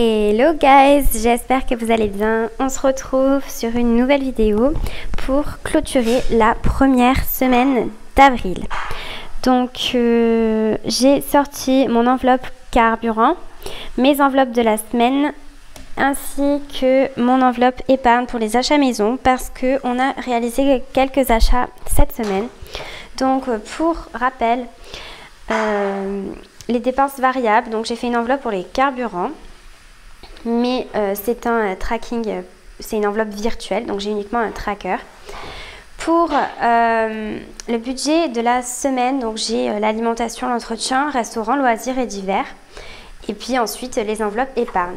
Hello guys, j'espère que vous allez bien. On se retrouve sur une nouvelle vidéo pour clôturer la première semaine d'avril. Donc j'ai sorti mon enveloppe carburant, mes enveloppes de la semaine ainsi que mon enveloppe épargne pour les achats maison parce qu'on a réalisé quelques achats cette semaine. Donc pour rappel, les dépenses variables, donc j'ai fait une enveloppe pour les carburants. Mais c'est un tracking, c'est une enveloppe virtuelle, donc j'ai uniquement un tracker. Pour le budget de la semaine, donc j'ai l'alimentation, l'entretien, restaurant, loisirs et divers. Et puis ensuite les enveloppes épargne.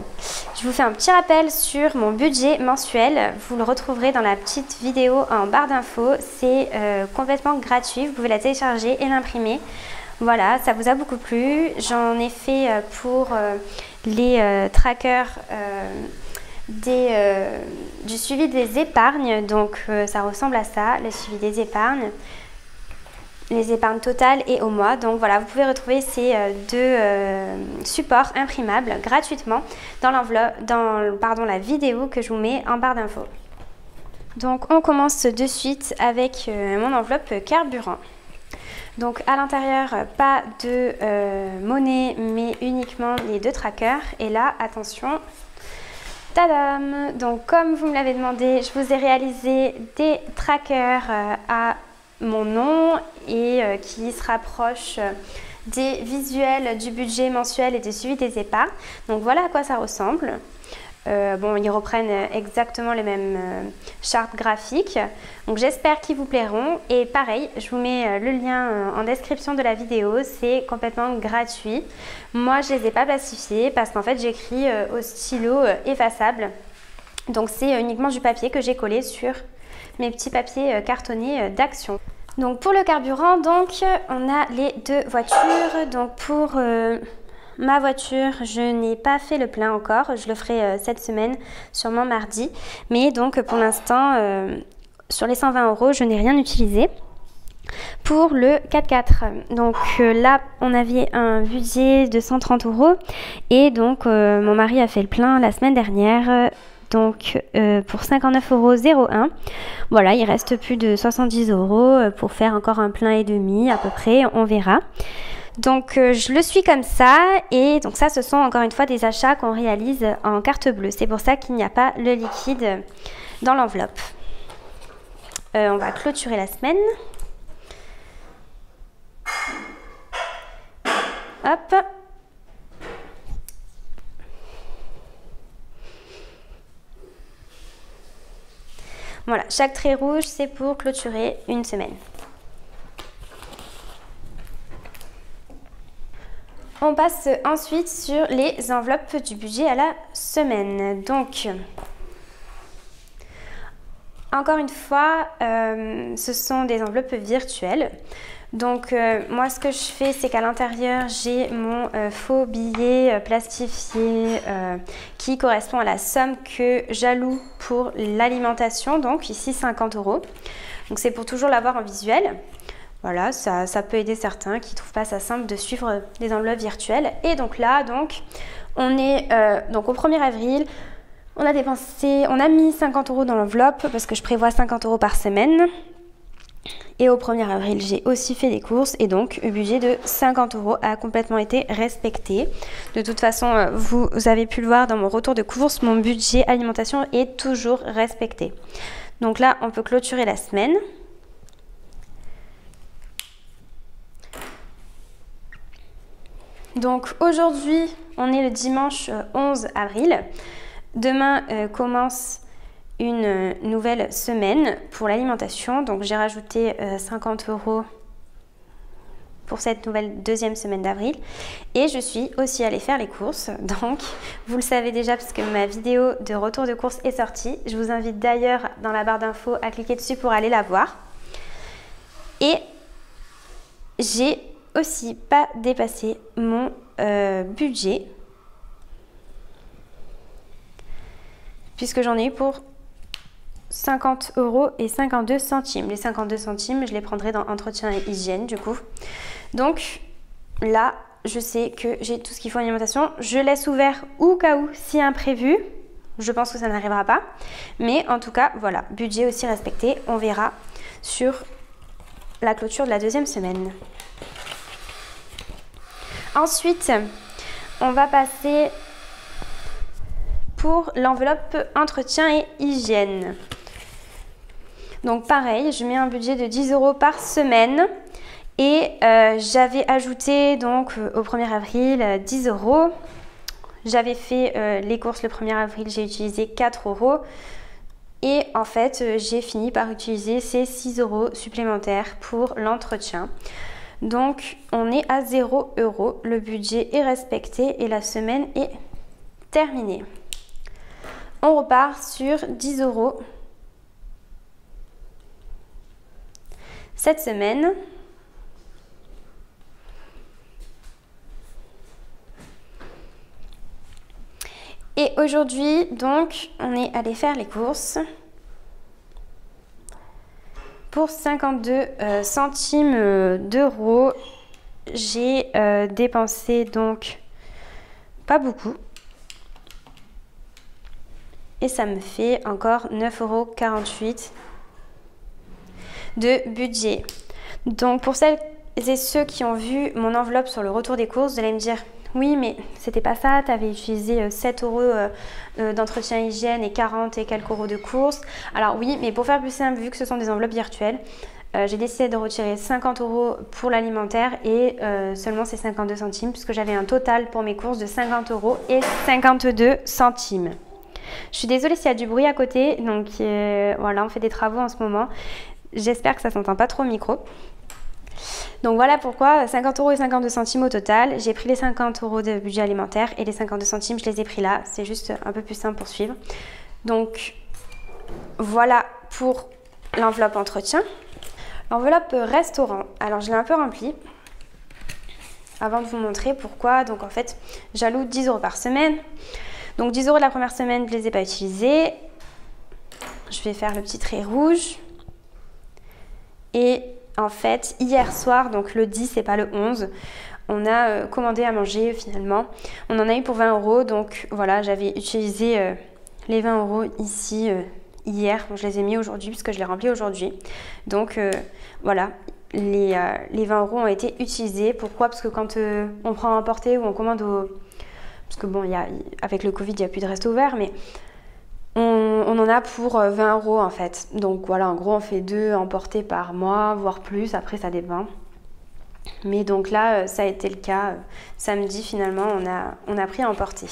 Je vous fais un petit rappel sur mon budget mensuel. Vous le retrouverez dans la petite vidéo en barre d'infos. C'est complètement gratuit, vous pouvez la télécharger et l'imprimer. Voilà, ça vous a beaucoup plu. J'en ai fait pour les trackers du suivi des épargnes. Donc ça ressemble à ça, le suivi des épargnes, les épargnes totales et au mois. Donc voilà, vous pouvez retrouver ces deux supports imprimables gratuitement dans la vidéo que je vous mets en barre d'infos. Donc on commence de suite avec mon enveloppe carburant. Donc à l'intérieur, pas de monnaie, mais uniquement les deux trackers. Et là, attention, tadam! Donc comme vous me l'avez demandé, je vous ai réalisé des trackers à mon nom et qui se rapprochent des visuels du budget mensuel et du suivi des épargnes. Donc voilà à quoi ça ressemble. Bon, ils reprennent exactement les mêmes chartes graphiques. Donc j'espère qu'ils vous plairont. Et pareil, je vous mets le lien en description de la vidéo. C'est complètement gratuit. Moi, je ne les ai pas plastifiés parce qu'en fait, j'écris au stylo effaçable. Donc c'est uniquement du papier que j'ai collé sur mes petits papiers cartonnés d'Action. Donc pour le carburant, donc on a les deux voitures. Donc pour ma voiture, je n'ai pas fait le plein encore, je le ferai cette semaine, sûrement mardi. Mais donc pour l'instant, sur les 120 €, je n'ai rien utilisé. Pour le 4x4, donc là on avait un budget de 130 € et donc mon mari a fait le plein la semaine dernière. Donc pour 59,01 €, voilà, il reste plus de 70 € pour faire encore un plein et demi à peu près, on verra. Donc je le suis comme ça et donc ça ce sont encore une fois des achats qu'on réalise en carte bleue. C'est pour ça qu'il n'y a pas le liquide dans l'enveloppe. On va clôturer la semaine. Hop. Voilà, chaque trait rouge c'est pour clôturer une semaine. On passe ensuite sur les enveloppes du budget à la semaine. Donc, encore une fois, ce sont des enveloppes virtuelles. Donc, moi, ce que je fais, c'est qu'à l'intérieur, j'ai mon faux billet plastifié qui correspond à la somme que j'alloue pour l'alimentation. Donc, ici, 50 €. Donc, c'est pour toujours l'avoir en visuel. Voilà, ça peut aider certains qui ne trouvent pas ça simple de suivre les enveloppes virtuelles. Et donc là, on est donc au 1er avril, on a mis 50 € dans l'enveloppe parce que je prévois 50 € par semaine. Et au 1er avril, j'ai aussi fait des courses et donc le budget de 50 € a complètement été respecté. De toute façon, vous avez pu le voir dans mon retour de course, mon budget alimentation est toujours respecté. Donc là, on peut clôturer la semaine. Donc aujourd'hui, on est le dimanche 11 avril. Demain commence une nouvelle semaine pour l'alimentation. Donc j'ai rajouté 50 € pour cette nouvelle deuxième semaine d'avril. Et je suis aussi allée faire les courses. Donc vous le savez déjà parce que ma vidéo de retour de course est sortie. Je vous invite d'ailleurs dans la barre d'infos à cliquer dessus pour aller la voir. Et j'ai aussi pas dépassé mon budget puisque j'en ai eu pour 50 € et 52 centimes. Les 52 centimes, je les prendrai dans entretien et hygiène du coup. Donc là, je sais que j'ai tout ce qu'il faut en alimentation. Je laisse ouvert au cas où, si imprévu. Je pense que ça n'arrivera pas. Mais en tout cas, voilà, budget aussi respecté. On verra sur la clôture de la deuxième semaine. Ensuite, on va passer pour l'enveloppe entretien et hygiène. Donc pareil, je mets un budget de 10 € par semaine. Et j'avais ajouté donc au 1er avril 10 €. J'avais fait les courses le 1er avril, j'ai utilisé 4 €. Et en fait, j'ai fini par utiliser ces 6 € supplémentaires pour l'entretien. Donc, on est à 0 €. Le budget est respecté et la semaine est terminée. On repart sur 10 € cette semaine. Et aujourd'hui, donc, on est allé faire les courses pour 52 centimes d'euros. J'ai dépensé donc pas beaucoup. Et ça me fait encore 9,48 € de budget. Donc pour celles et ceux qui ont vu mon enveloppe sur le retour des courses, vous allez me dire... Oui, mais c'était pas ça, tu avais utilisé 7 € d'entretien hygiène et 40 et quelques euros de courses. Alors oui, mais pour faire plus simple, vu que ce sont des enveloppes virtuelles, j'ai décidé de retirer 50 € pour l'alimentaire et seulement ces 52 centimes, puisque j'avais un total pour mes courses de 50 € et 52 centimes. Je suis désolée s'il y a du bruit à côté, donc voilà, on fait des travaux en ce moment. J'espère que ça s'entend pas trop au micro. Donc voilà pourquoi 50 € et 52 centimes au total. J'ai pris les 50 € de budget alimentaire et les 52 centimes, je les ai pris là. C'est juste un peu plus simple pour suivre. Donc voilà pour l'enveloppe entretien. L'enveloppe restaurant, alors je l'ai un peu remplie avant de vous montrer pourquoi. Donc en fait, j'alloue 10 € par semaine. Donc 10 € de la première semaine, je ne les ai pas utilisés. Je vais faire le petit trait rouge. Et en fait, hier soir, donc le 10 et pas le 11, on a commandé à manger finalement. On en a eu pour 20 €, donc voilà, j'avais utilisé les 20 € ici hier. Bon, je les ai mis aujourd'hui puisque je les remplis aujourd'hui. Donc voilà, les 20 € ont été utilisés. Pourquoi? Parce que quand on prend à emporter ou on commande au... Parce que bon, avec le Covid, il n'y a plus de resto ouvert, mais... On en a pour 20 € en fait. Donc voilà, en gros on fait 2 emportés par mois, voire plus, après ça dépend. Mais donc là, ça a été le cas. Samedi finalement, on a pris à emporter.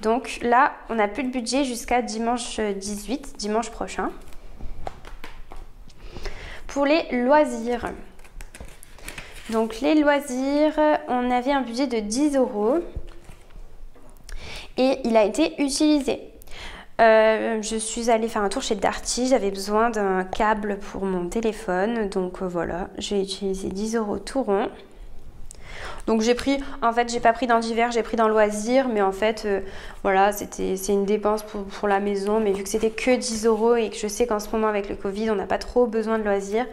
Donc là, on n'a plus de budget jusqu'à dimanche 18, dimanche prochain. Pour les loisirs. Donc les loisirs, on avait un budget de 10 € et il a été utilisé. Je suis allée faire un tour chez Darty, j'avais besoin d'un câble pour mon téléphone, donc voilà, j'ai utilisé 10 € tout rond. Donc j'ai pris, en fait j'ai pas pris dans divers, j'ai pris dans loisirs, mais en fait voilà, c'est une dépense pour la maison, mais vu que c'était que 10 € et que je sais qu'en ce moment avec le Covid on n'a pas trop besoin de loisirs,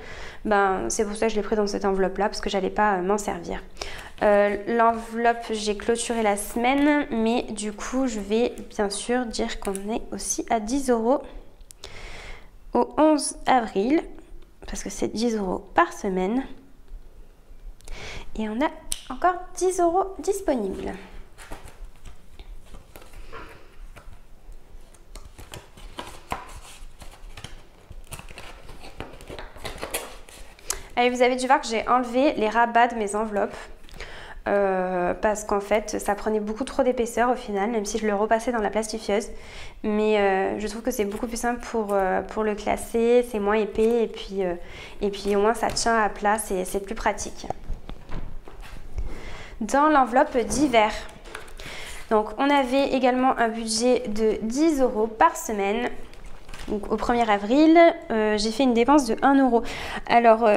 ben c'est pour ça que je l'ai pris dans cette enveloppe là, parce que j'allais pas m'en servir. L'enveloppe, j'ai clôturé la semaine, mais du coup je vais bien sûr dire qu'on est aussi à 10 € au 11 avril, parce que c'est 10 € par semaine, et on a encore 10 € disponibles. Allez, vous avez dû voir que j'ai enlevé les rabats de mes enveloppes. Parce qu'en fait ça prenait beaucoup trop d'épaisseur au final, même si je le repassais dans la plastifieuse, mais je trouve que c'est beaucoup plus simple pour le classer, c'est moins épais et puis au moins ça tient à plat, c'est plus pratique. Dans l'enveloppe d'hiver, donc on avait également un budget de 10 € par semaine. Donc au 1er avril, j'ai fait une dépense de 1 €. Alors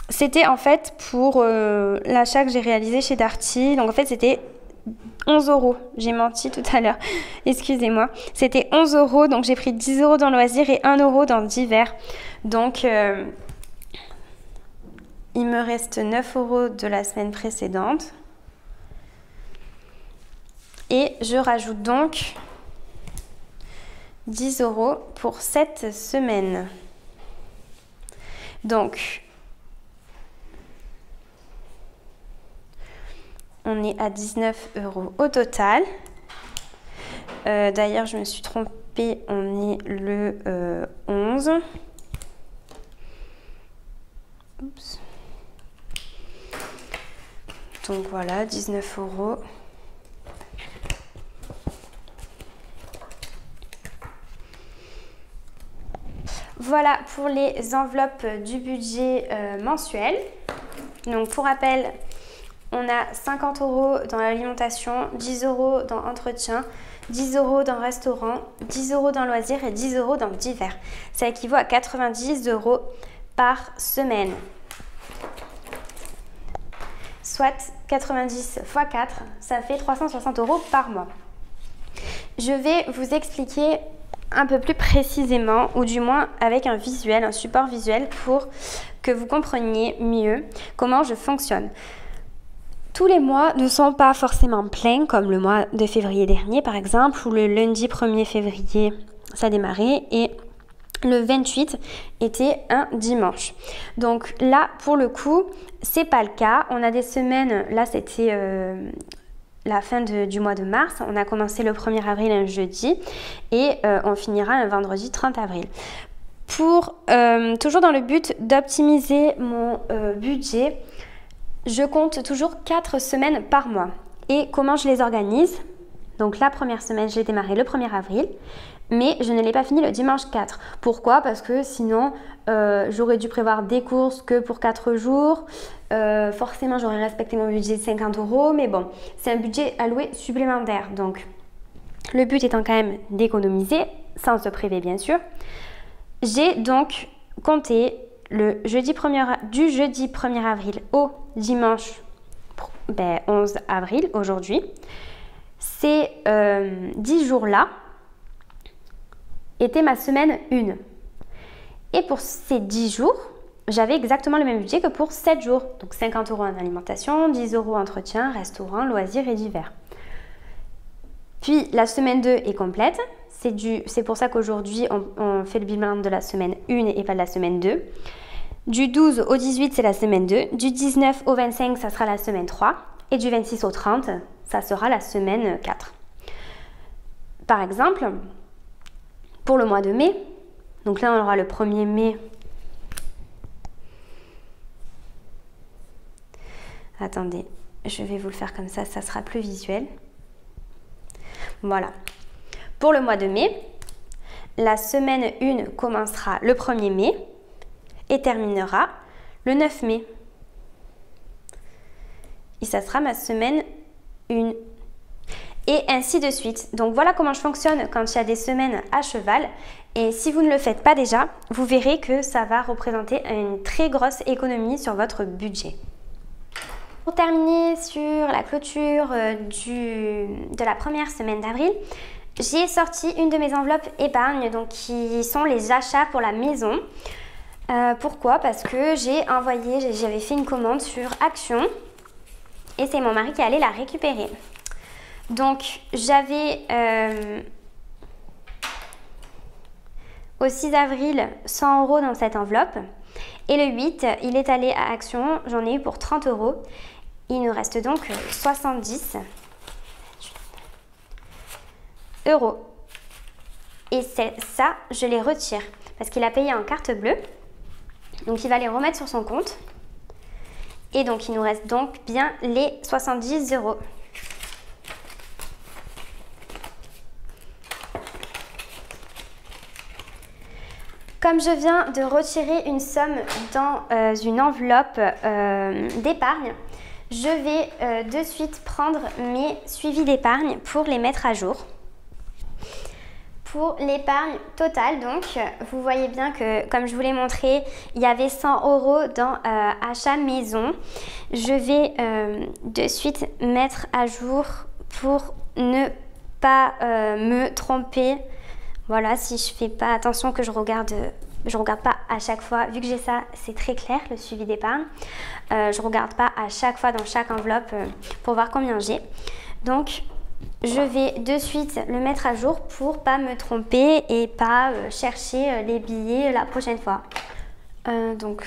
c'était en fait pour l'achat que j'ai réalisé chez Darty. Donc en fait c'était 11 €. J'ai menti tout à l'heure. Excusez-moi. C'était 11 €. Donc j'ai pris 10 € dans loisirs et 1 € dans divers. Donc il me reste 9 € de la semaine précédente. Et je rajoute donc 10 € pour cette semaine. Donc, on est à 19 € au total. D'ailleurs, je me suis trompée, on est le 11. Oups. Donc voilà, 19 €. Voilà pour les enveloppes du budget mensuel. Donc pour rappel, on a 50 € dans l'alimentation, 10 € dans entretien, 10 € dans restaurant, 10 € dans loisirs et 10 € dans divers. Ça équivaut à 90 € par semaine. Soit 90 x 4, ça fait 360 € par mois. Je vais vous expliquer un peu plus précisément, ou du moins avec un visuel, un support visuel pour que vous compreniez mieux comment je fonctionne. Tous les mois ne sont pas forcément pleins, comme le mois de février dernier par exemple, où le lundi 1er février ça démarrait et le 28 était un dimanche. Donc là, pour le coup, c'est pas le cas. On a des semaines, là c'était la fin du mois de mars. On a commencé le 1er avril un jeudi et on finira un vendredi 30 avril. Pour toujours dans le but d'optimiser mon budget, je compte toujours 4 semaines par mois. Et comment je les organise? Donc la première semaine, j'ai démarré le 1er avril, mais je ne l'ai pas fini le dimanche 4. Pourquoi? Parce que sinon, j'aurais dû prévoir des courses que pour 4 jours. Forcément, j'aurais respecté mon budget de 50 €, mais bon, c'est un budget alloué supplémentaire. Donc, le but étant quand même d'économiser, sans se priver bien sûr. J'ai donc compté du jeudi 1er avril au dimanche 11 avril, aujourd'hui. Ces 10 jours-là était ma semaine 1. Et pour ces 10 jours, j'avais exactement le même budget que pour 7 jours. Donc 50 € en alimentation, 10 € entretien, restaurant, loisirs et divers. Puis la semaine 2 est complète. C'est pour ça qu'aujourd'hui, on fait le bilan de la semaine 1 et pas de la semaine 2. Du 12 au 18, c'est la semaine 2. Du 19 au 25, ça sera la semaine 3. Et du 26 au 30, ça sera la semaine 4. Par exemple, pour le mois de mai, donc là on aura le 1er mai. Attendez, je vais vous le faire comme ça sera plus visuel. Voilà. Pour le mois de mai, la semaine 1 commencera le 1er mai et terminera le 9 mai. Et ça sera ma semaine 1. Et ainsi de suite. Donc voilà comment je fonctionne quand il y a des semaines à cheval. Et si vous ne le faites pas déjà, vous verrez que ça va représenter une très grosse économie sur votre budget. Pour terminer sur la clôture de la première semaine d'avril, j'ai sorti une de mes enveloppes épargne, donc qui sont les achats pour la maison. Pourquoi? Parce que j'avais fait une commande sur Action et c'est mon mari qui allait la récupérer. Donc j'avais au 6 avril 100 € dans cette enveloppe et le 8 il est allé à Action, j'en ai eu pour 30 €. Il nous reste donc 70 €. Et ça, je les retire parce qu'il a payé en carte bleue. Donc il va les remettre sur son compte. Et donc il nous reste donc bien les 70 €. Comme je viens de retirer une somme dans une enveloppe d'épargne, je vais de suite prendre mes suivis d'épargne pour les mettre à jour. Pour l'épargne totale, donc, vous voyez bien que, comme je vous l'ai montré, il y avait 100 € dans achat maison. Je vais de suite mettre à jour pour ne pas me tromper. Voilà, si je fais pas attention, que je regarde je regarde pas à chaque fois, vu que j'ai ça, c'est très clair le suivi d'épargne. Je regarde pas à chaque fois dans chaque enveloppe pour voir combien j'ai. Donc je vais de suite le mettre à jour pour pas me tromper et pas chercher les billets la prochaine fois. Donc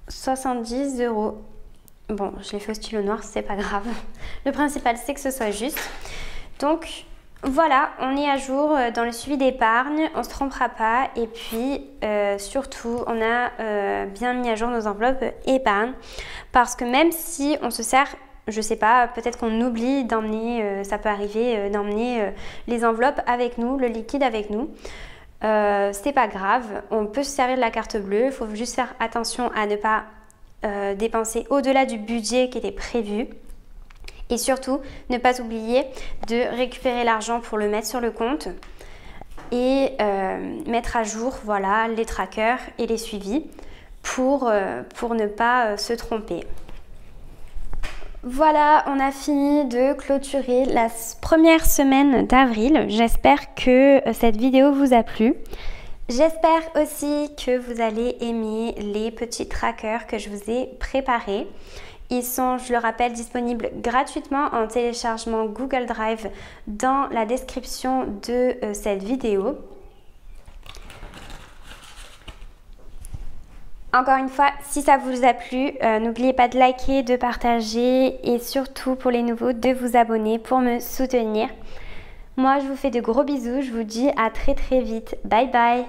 70 €. Bon, je l'ai fait au stylo noir, c'est pas grave. Le principal, c'est que ce soit juste. Donc voilà, on est à jour dans le suivi d'épargne, on ne se trompera pas. Et puis surtout, on a bien mis à jour nos enveloppes épargne. Parce que même si on se sert, je sais pas, peut-être qu'on oublie d'emmener, ça peut arriver, d'emmener les enveloppes avec nous, le liquide avec nous. C'est pas grave, on peut se servir de la carte bleue, il faut juste faire attention à ne pas dépenser au-delà du budget qui était prévu. Et surtout, ne pas oublier de récupérer l'argent pour le mettre sur le compte et mettre à jour voilà, les trackers et les suivis pour ne pas se tromper. Voilà, on a fini de clôturer la première semaine d'avril. J'espère que cette vidéo vous a plu. J'espère aussi que vous allez aimer les petits trackers que je vous ai préparés. Ils sont, je le rappelle, disponibles gratuitement en téléchargement Google Drive dans la description de cette vidéo. Encore une fois, si ça vous a plu, n'oubliez pas de liker, de partager et surtout pour les nouveaux de vous abonner pour me soutenir. Moi, je vous fais de gros bisous, je vous dis à très très vite. Bye bye!